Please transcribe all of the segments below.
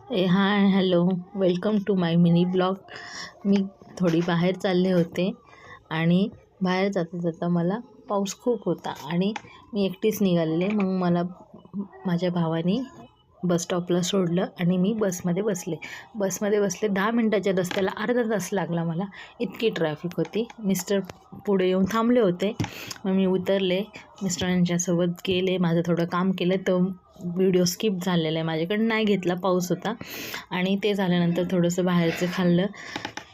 High hello, welcome to my mini blog. मी थोडी बाहेर चालले होते आणि बाहेर जाता जाता मला पाऊस खूप होता आणि मी एकटीच निघालेले. मग मला माझ्या भावाने बस स्टॉपला सोडलं आणि मी बसमध्ये बसले 10 मिनटाच्या रस्त्याला अर्धा तास लागला मला, इतकी ट्रॅफिक होती. मिस्टर पुढे येऊन थांबले होते. मग मी उतरले, मिस्टरांच्यासोबत गेले, माझं थोडं काम केलं. तो व्हिडिओ स्किप झालेला आहे, माझ्याकडे नाही घेतला, पाऊस होता. आणि ते झाल्यानंतर थोडंसं बाहेरचं खाल्लं,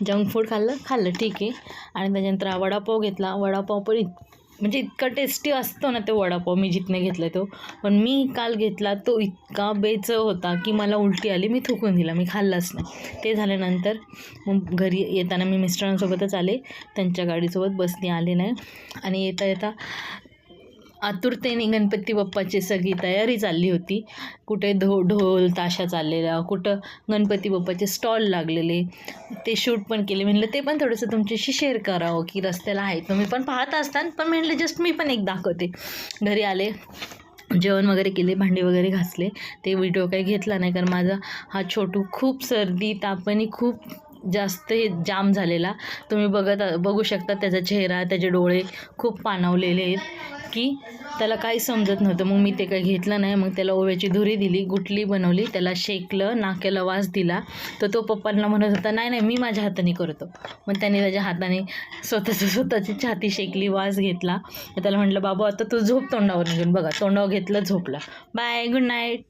जंक फूड खाल्लं ठीक आहे. आणि त्याच्यानंतर वडापाव घेतला. वडापाव पण म्हणजे इतका टेस्टी असतो ना तो वडापाव, मी जिथने घेतला तो. पण मी काल घेतला तो इतका बेचव होता की मला उलटी आली, मी थुकून दिला, मी खाल्लाच नाही. ते झाल्यानंतर मग घरी येताना मी मिस्टरांसोबतच आले, त्यांच्या गाडीसोबत बसने आले नाही. आणि येता येता आतुरतेने गणपती बाप्पाची सगळी तयारी चालली होती. कुठे ढोल ताशा चाललेला, कुठं गणपती बाप्पाचे स्टॉल लागलेले, ते शूट पण केले. म्हणलं ते पण थोडंसं तुमच्याशी शेअर करावं की रस्त्याला आहे, तुम्ही पण पाहत असताल, पण म्हणलं जस्ट मी पण एक दाखवते. घरी आले, जेवण वगैरे केले, भांडी वगैरे घासले. ते व्हिडिओ काही घेतला नाही कारण माझा हा छोटू खूप सर्दी तापाने खूप जास्त जाम झालेला. तुम्ही बघू शकता त्याचा चेहरा, त्याचे डोळे खूप पाणावलेले आहेत की त्याला काही समजत नव्हतं. मग मी ते काही घेतलं नाही. मग त्याला ओव्याची धुरी दिली, गुटली बनवली, त्याला शेकलं, नाक्याला वास दिला. तर तो पप्पांना म्हणत होता, नाही नाही मी माझ्या हाताने करतो. मग त्याने त्याच्या हाताने स्वतःची छाती शेकली, वास घेतला. त्याला म्हटलं बाबा आता तू झोप तोंडावर निघून. बघा, तोंडावर घेतलं, झोपला. Bye, good night.